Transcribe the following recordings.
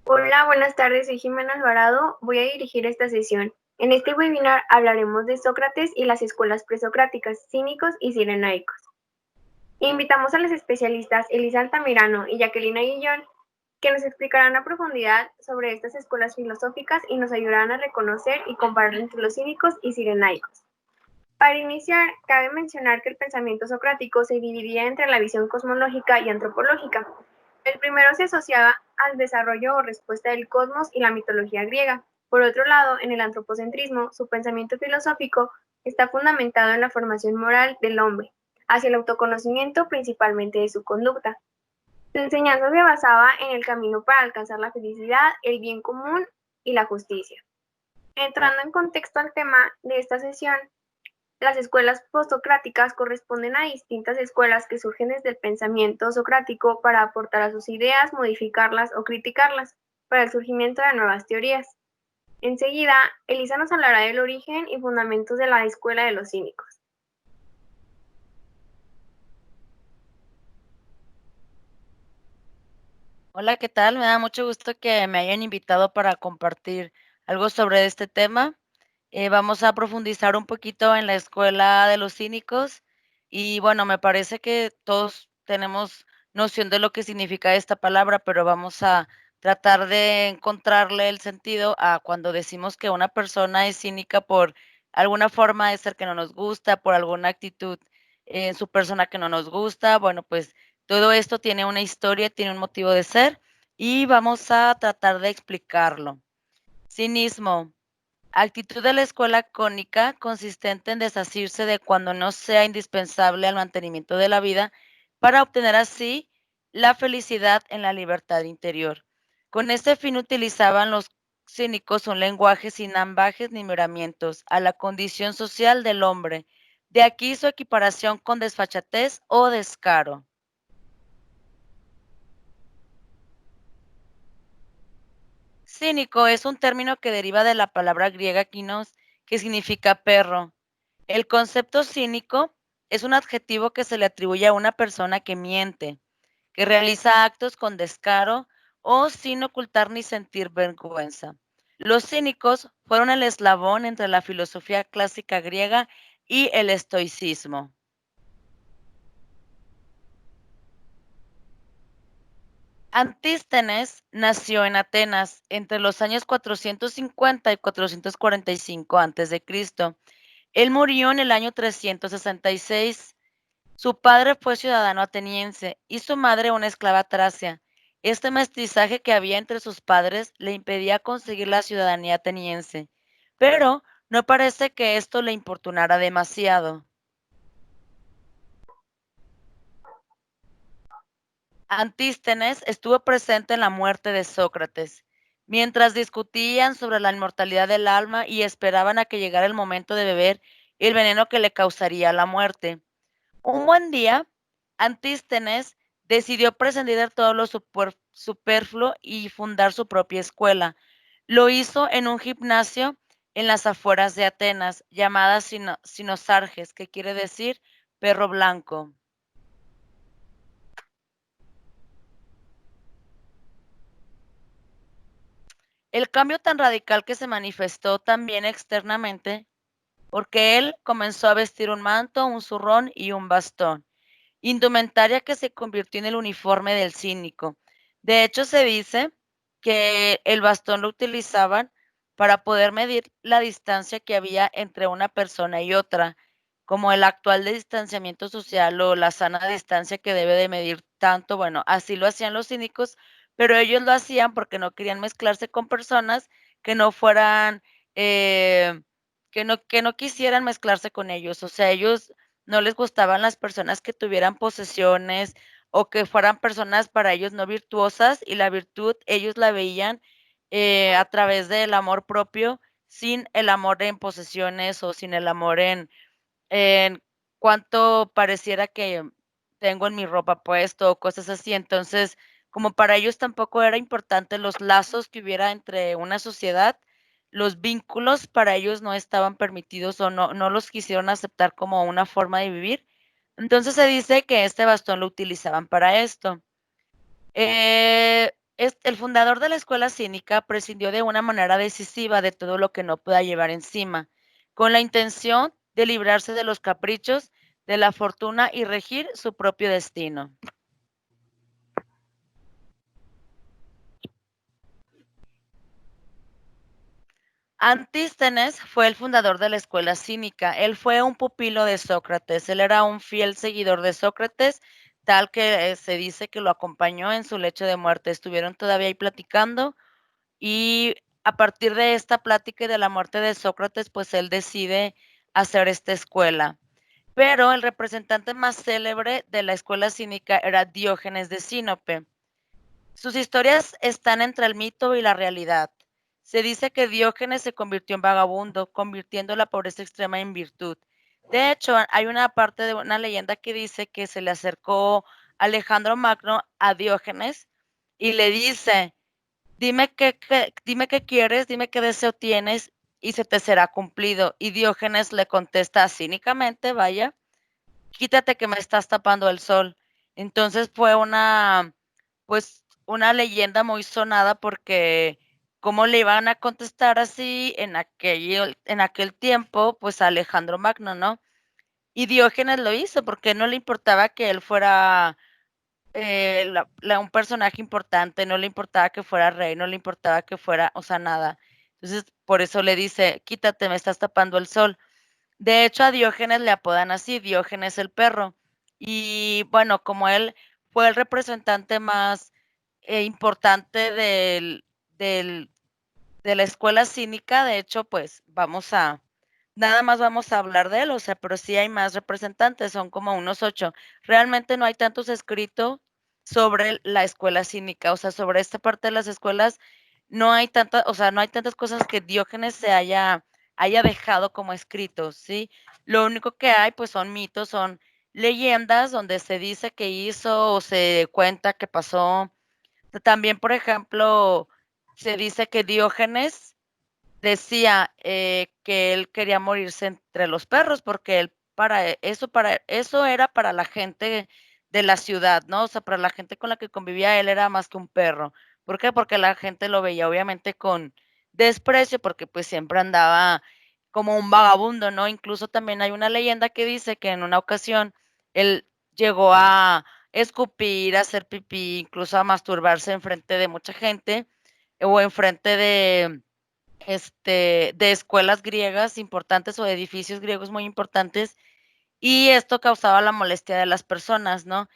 Hola, buenas tardes, soy Jimena Alvarado. Voy a dirigir esta sesión. En este webinar hablaremos de Sócrates y las escuelas presocráticas, cínicos y cirenaicos. Invitamos a los especialistas Elisa Altamirano y Jacqueline Aguillón, que nos explicarán a profundidad sobre estas escuelas filosóficas y nos ayudarán a reconocer y comparar entre los cínicos y cirenaicos. Para iniciar, cabe mencionar que el pensamiento socrático se dividía entre la visión cosmológica y antropológica. El primero se asociaba al desarrollo o respuesta del cosmos y la mitología griega. Por otro lado, en el antropocentrismo, su pensamiento filosófico está fundamentado en la formación moral del hombre, hacia el autoconocimiento principalmente de su conducta. Su enseñanza se basaba en el camino para alcanzar la felicidad, el bien común y la justicia. Entrando en contexto al tema de esta sesión, las escuelas postsocráticas corresponden a distintas escuelas que surgen desde el pensamiento socrático para aportar a sus ideas, modificarlas o criticarlas para el surgimiento de nuevas teorías. Enseguida, Elisa nos hablará del origen y fundamentos de la escuela de los cínicos. Hola, ¿qué tal? Me da mucho gusto que me hayan invitado para compartir algo sobre este tema. Vamos a profundizar un poquito en la escuela de los cínicos y bueno, me parece que todos tenemos noción de lo que significa esta palabra, pero vamos a tratar de encontrarle el sentido a cuando decimos que una persona es cínica por alguna forma de ser que no nos gusta, por alguna actitud en su persona que no nos gusta. Bueno, pues todo esto tiene una historia, tiene un motivo de ser y vamos a tratar de explicarlo. Cinismo. Actitud de la escuela cónica consistente en desasirse de cuando no sea indispensable al mantenimiento de la vida para obtener así la felicidad en la libertad interior. Con este fin utilizaban los cínicos un lenguaje sin ambajes ni miramientos a la condición social del hombre. De aquí su equiparación con desfachatez o descaro. Cínico es un término que deriva de la palabra griega kinos, que significa perro. El concepto cínico es un adjetivo que se le atribuye a una persona que miente, que realiza actos con descaro o sin ocultar ni sentir vergüenza. Los cínicos fueron el eslabón entre la filosofía clásica griega y el estoicismo. Antístenes nació en Atenas entre los años 450 y 445 a.C. Él murió en el año 366. Su padre fue ciudadano ateniense y su madre una esclava tracia. Este mestizaje que había entre sus padres le impedía conseguir la ciudadanía ateniense, pero no parece que esto le importunara demasiado. Antístenes estuvo presente en la muerte de Sócrates, mientras discutían sobre la inmortalidad del alma y esperaban a que llegara el momento de beber el veneno que le causaría la muerte. Un buen día, Antístenes decidió prescindir de todo lo superfluo y fundar su propia escuela. Lo hizo en un gimnasio en las afueras de Atenas, llamada Sinosarges, que quiere decir perro blanco. El cambio tan radical que se manifestó también externamente, porque él comenzó a vestir un manto, un zurrón y un bastón, indumentaria que se convirtió en el uniforme del cínico. De hecho, se dice que el bastón lo utilizaban para poder medir la distancia que había entre una persona y otra, como el actual de distanciamiento social o la sana distancia que debe de medir tanto. Bueno, así lo hacían los cínicos, pero ellos lo hacían porque no querían mezclarse con personas que no fueran, eh, que no quisieran mezclarse con ellos. O sea, ellos no les gustaban las personas que tuvieran posesiones o que fueran personas para ellos no virtuosas, y la virtud ellos la veían a través del amor propio, sin el amor en posesiones o sin el amor en cuanto pareciera que tengo en mi ropa puesto o cosas así. Entonces, como para ellos tampoco era importante los lazos que hubiera entre una sociedad, los vínculos para ellos no estaban permitidos o no los quisieron aceptar como una forma de vivir. Entonces se dice que este bastón lo utilizaban para esto. El fundador de la escuela cínica prescindió de una manera decisiva de todo lo que no pueda llevar encima, con la intención de librarse de los caprichos de la fortuna y regir su propio destino. Antístenes fue el fundador de la escuela cínica. Él fue un pupilo de Sócrates. Él era un fiel seguidor de Sócrates, tal que se dice que lo acompañó en su lecho de muerte. Estuvieron todavía ahí platicando y a partir de esta plática y de la muerte de Sócrates, pues él decide hacer esta escuela. Pero el representante más célebre de la escuela cínica era Diógenes de Sinope. Sus historias están entre el mito y la realidad. Se dice que Diógenes se convirtió en vagabundo, convirtiendo la pobreza extrema en virtud. De hecho, hay una parte de una leyenda que dice que se le acercó Alejandro Magno a Diógenes y le dice, dime qué quieres, dime qué deseo tienes y se te será cumplido. Y Diógenes le contesta cínicamente, vaya, quítate que me estás tapando el sol. Entonces fue pues, una leyenda muy sonada porque cómo le iban a contestar así en aquel tiempo, pues a Alejandro Magno, ¿no? Y Diógenes lo hizo porque no le importaba que él fuera un personaje importante, no le importaba que fuera rey, no le importaba que fuera, o sea, nada. Entonces, por eso le dice, quítate, me estás tapando el sol. De hecho, a Diógenes le apodan así, Diógenes el perro. Y bueno, como él fue el representante más importante del, de la escuela cínica, de hecho, pues nada más vamos a hablar de él, o sea, pero sí hay más representantes, son como unos 8. Realmente no hay tantos escritos sobre la escuela cínica, o sea, sobre esta parte de las escuelas no hay tanta, o sea, no hay tantas cosas que Diógenes haya dejado como escritos, ¿sí? Lo único que hay, pues, son mitos, son leyendas donde se dice que hizo o se cuenta que pasó. También, por ejemplo, se dice que Diógenes decía que él quería morirse entre los perros porque él para eso era para la gente de la ciudad, ¿no? O sea, para la gente con la que convivía él era más que un perro. ¿Por qué? Porque la gente lo veía obviamente con desprecio porque pues siempre andaba como un vagabundo, ¿no? Incluso también hay una leyenda que dice que en una ocasión él llegó a escupir, a hacer pipí, incluso a masturbarse enfrente de mucha gente o enfrente de escuelas griegas importantes o de edificios griegos muy importantes, y esto causaba la molestia de las personas, ¿no?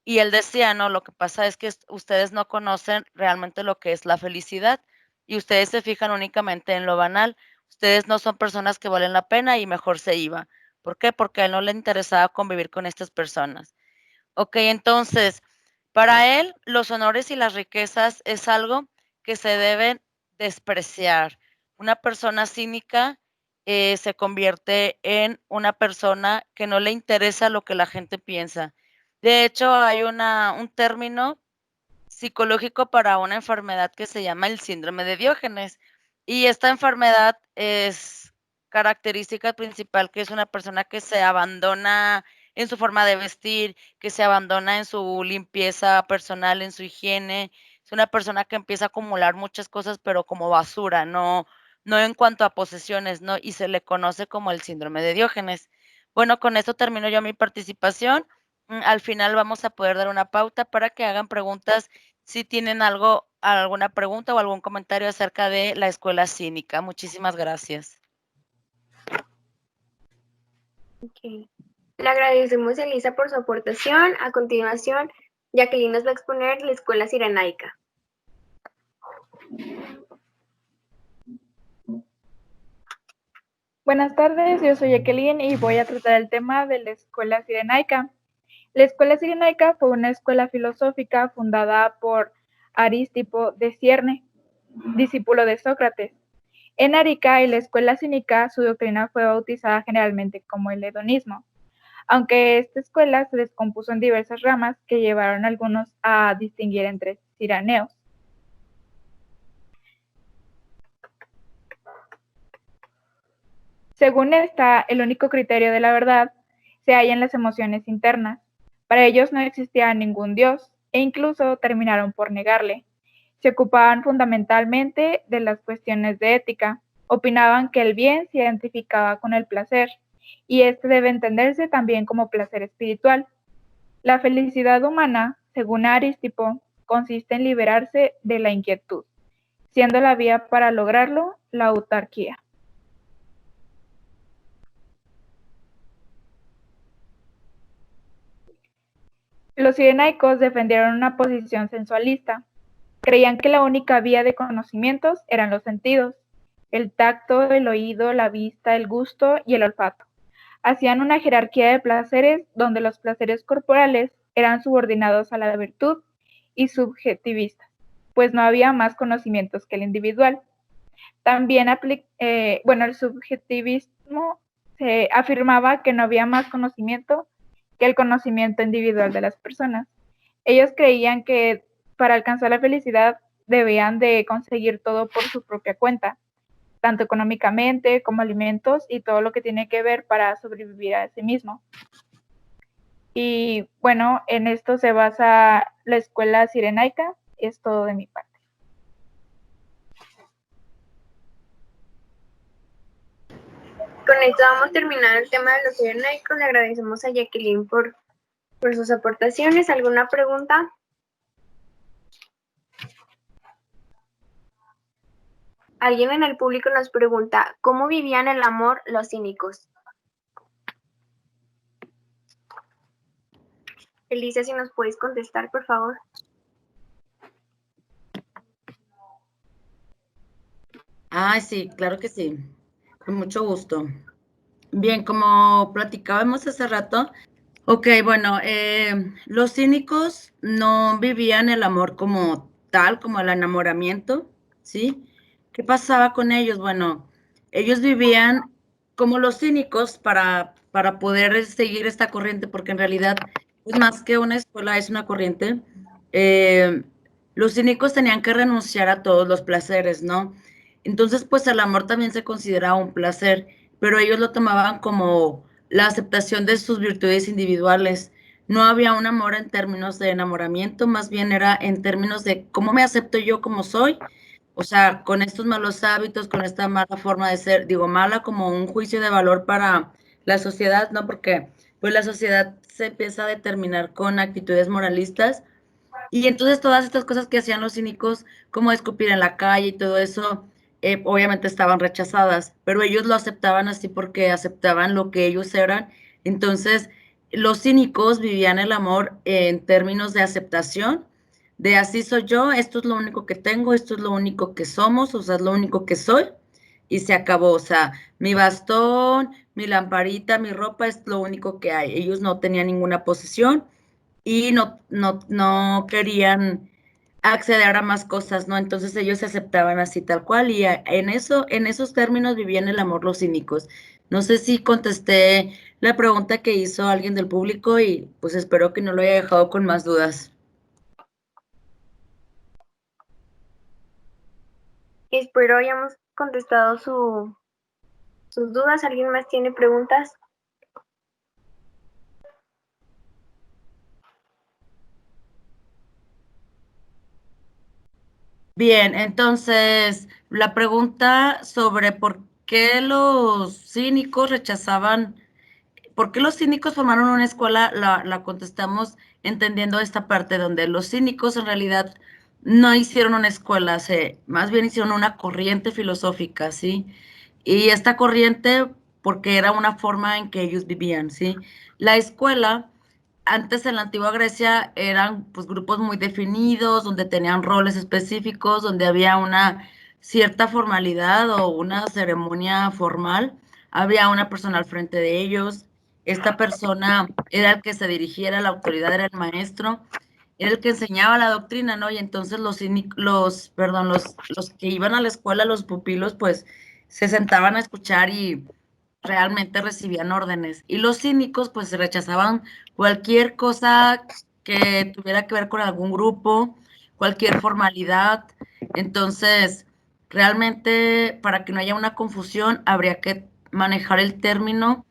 Y él decía, no, lo que pasa es que ustedes no conocen realmente lo que es la felicidad y ustedes se fijan únicamente en lo banal. Ustedes no son personas que valen la pena y mejor se iba. ¿Por qué? Porque a él no le interesaba convivir con estas personas. Ok, entonces, para él, los honores y las riquezas es algo que se deben despreciar. Una persona cínica se convierte en una persona que no le interesa lo que la gente piensa. De hecho, hay un término psicológico para una enfermedad que se llama el síndrome de Diógenes. Y esta enfermedad es característica principal que es una persona que se abandona en su forma de vestir, que se abandona en su limpieza personal, en su higiene. Es una persona que empieza a acumular muchas cosas, pero como basura, no en cuanto a posesiones, ¿no? Y se le conoce como el síndrome de Diógenes. Bueno, con esto termino yo mi participación. Al final vamos a poder dar una pauta para que hagan preguntas si tienen alguna pregunta o algún comentario acerca de la escuela cínica. Muchísimas gracias. Ok. Le agradecemos a Elisa por su aportación. A continuación, Jacqueline nos va a exponer la escuela cirenaica. Buenas tardes, yo soy Jacqueline y voy a tratar el tema de la escuela cirenaica. La escuela cirenaica fue una escuela filosófica fundada por Aristipo de Cierne, discípulo de Sócrates. En Arica y la escuela cínica, su doctrina fue bautizada generalmente como el hedonismo, aunque esta escuela se descompuso en diversas ramas que llevaron a algunos a distinguir entre ciraneos. Según esta, el único criterio de la verdad se halla en las emociones internas. Para ellos no existía ningún Dios, e incluso terminaron por negarle. Se ocupaban fundamentalmente de las cuestiones de ética. Opinaban que el bien se identificaba con el placer, y este debe entenderse también como placer espiritual. La felicidad humana, según Aristipo, consiste en liberarse de la inquietud, siendo la vía para lograrlo la autarquía. Los cirenaicos defendieron una posición sensualista. Creían que la única vía de conocimientos eran los sentidos: el tacto, el oído, la vista, el gusto y el olfato. Hacían una jerarquía de placeres donde los placeres corporales eran subordinados a la virtud y subjetivistas, pues no había más conocimientos que el individual. También el subjetivismo se afirmaba que no había más conocimiento que el conocimiento individual de las personas. Ellos creían que para alcanzar la felicidad debían de conseguir todo por su propia cuenta, tanto económicamente como alimentos y todo lo que tiene que ver para sobrevivir a sí mismo. Y bueno, en esto se basa la escuela cirenaica. Es todo de mi parte. Con esto vamos a terminar el tema de los cirenaicos. Le agradecemos a Jacqueline por sus aportaciones. ¿Alguna pregunta? Alguien en el público nos pregunta, ¿cómo vivían el amor los cínicos? Elisa, si nos puedes contestar, por favor. Sí, claro que sí, con mucho gusto. Bien, como platicábamos hace rato, bueno, los cínicos no vivían el amor como tal, como el enamoramiento, ¿sí? ¿Qué pasaba con ellos? Bueno, ellos vivían como los cínicos para poder seguir esta corriente, porque en realidad es más que una escuela, es una corriente. Los cínicos tenían que renunciar a todos los placeres, ¿no? Entonces, pues el amor también se consideraba un placer, pero ellos lo tomaban como la aceptación de sus virtudes individuales. No había un amor en términos de enamoramiento, más bien era en términos de cómo me acepto yo como soy, o sea, con estos malos hábitos, con esta mala forma de ser, digo mala como un juicio de valor para la sociedad, ¿no? Porque pues la sociedad se empieza a determinar con actitudes moralistas y entonces todas estas cosas que hacían los cínicos, como escupir en la calle y todo eso, obviamente estaban rechazadas, pero ellos lo aceptaban así porque aceptaban lo que ellos eran. Entonces, los cínicos vivían el amor en términos de aceptación, de así soy yo, esto es lo único que tengo, esto es lo único que somos, o sea, es lo único que soy, y se acabó. O sea, mi bastón, mi lamparita, mi ropa es lo único que hay. Ellos no tenían ninguna posesión y no querían acceder a más cosas, ¿no? Entonces ellos se aceptaban así tal cual y en esos términos vivían el amor los cínicos. No sé si contesté la pregunta que hizo alguien del público y pues espero que no lo haya dejado con más dudas. Espero hayamos contestado sus dudas. ¿Alguien más tiene preguntas? Bien, entonces la pregunta sobre por qué los cínicos rechazaban. ¿Por qué los cínicos formaron una escuela? La contestamos entendiendo esta parte donde los cínicos en realidad no hicieron una escuela, más bien hicieron una corriente filosófica, ¿sí? Y esta corriente, porque era una forma en que ellos vivían, ¿sí? La escuela, antes en la antigua Grecia, eran pues grupos muy definidos, donde tenían roles específicos, donde había una cierta formalidad o una ceremonia formal. Había una persona al frente de ellos. Esta persona era el que se dirigiera, la autoridad era el maestro, era el que enseñaba la doctrina, ¿no? Y entonces los que iban a la escuela, los pupilos, pues se sentaban a escuchar y realmente recibían órdenes. Y los cínicos, pues rechazaban cualquier cosa que tuviera que ver con algún grupo, cualquier formalidad. Entonces, realmente, para que no haya una confusión, habría que manejar el término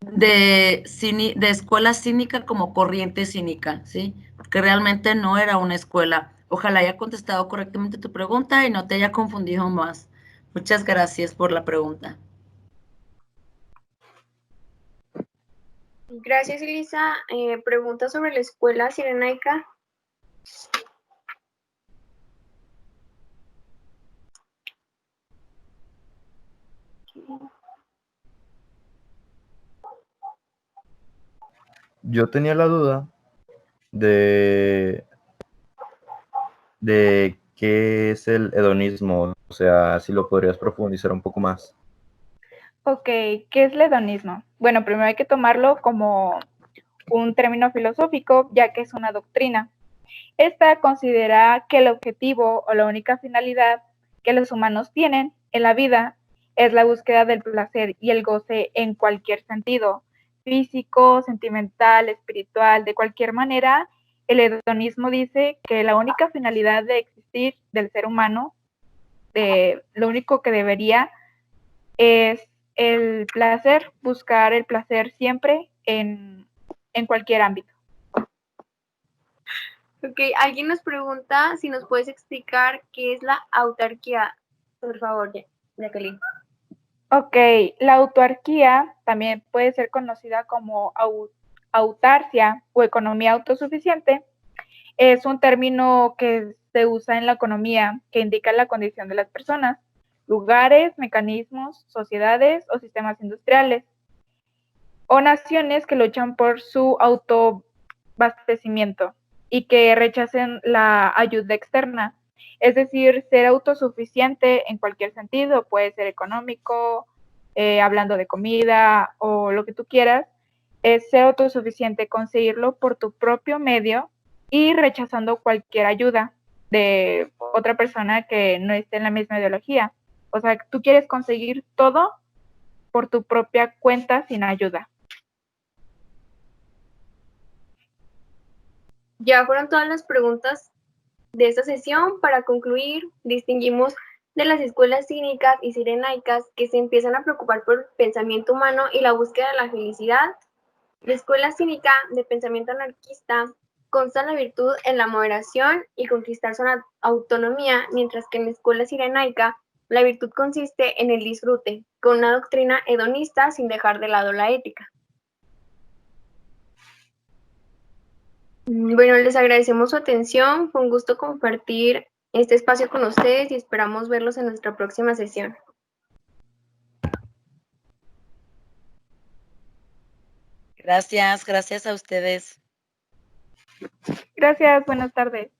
de escuela cínica como corriente cínica, ¿sí? Porque realmente no era una escuela. Ojalá haya contestado correctamente tu pregunta y no te haya confundido más. Muchas gracias por la pregunta. Gracias, Elisa. Pregunta sobre la escuela Cirenaica. Yo tenía la duda de qué es el hedonismo, o sea, si lo podrías profundizar un poco más. Ok, ¿qué es el hedonismo? Bueno, primero hay que tomarlo como un término filosófico, ya que es una doctrina. Esta considera que el objetivo o la única finalidad que los humanos tienen en la vida es la búsqueda del placer y el goce en cualquier sentido, físico, sentimental, espiritual, de cualquier manera. El hedonismo dice que la única finalidad de existir del ser humano, lo único que debería es el placer, buscar el placer siempre en cualquier ámbito. Ok, alguien nos pregunta si nos puedes explicar qué es la autarquía. Por favor, Jacqueline. Ok, la autarquía también puede ser conocida como autarcia o economía autosuficiente. Es un término que se usa en la economía que indica la condición de las personas, lugares, mecanismos, sociedades o sistemas industriales o naciones que luchan por su autoabastecimiento y que rechacen la ayuda externa. Es decir, ser autosuficiente en cualquier sentido, puede ser económico, hablando de comida o lo que tú quieras, es ser autosuficiente, conseguirlo por tu propio medio y rechazando cualquier ayuda de otra persona que no esté en la misma ideología. O sea, tú quieres conseguir todo por tu propia cuenta sin ayuda. Ya fueron todas las preguntas de esta sesión. Para concluir, distinguimos de las escuelas cínicas y cirenaicas que se empiezan a preocupar por el pensamiento humano y la búsqueda de la felicidad. La escuela cínica de pensamiento anarquista consta en la virtud en la moderación y conquistar su autonomía, mientras que en la escuela cirenaica la virtud consiste en el disfrute, con una doctrina hedonista sin dejar de lado la ética. Bueno, les agradecemos su atención. Fue un gusto compartir este espacio con ustedes y esperamos verlos en nuestra próxima sesión. Gracias a ustedes. Gracias, buenas tardes.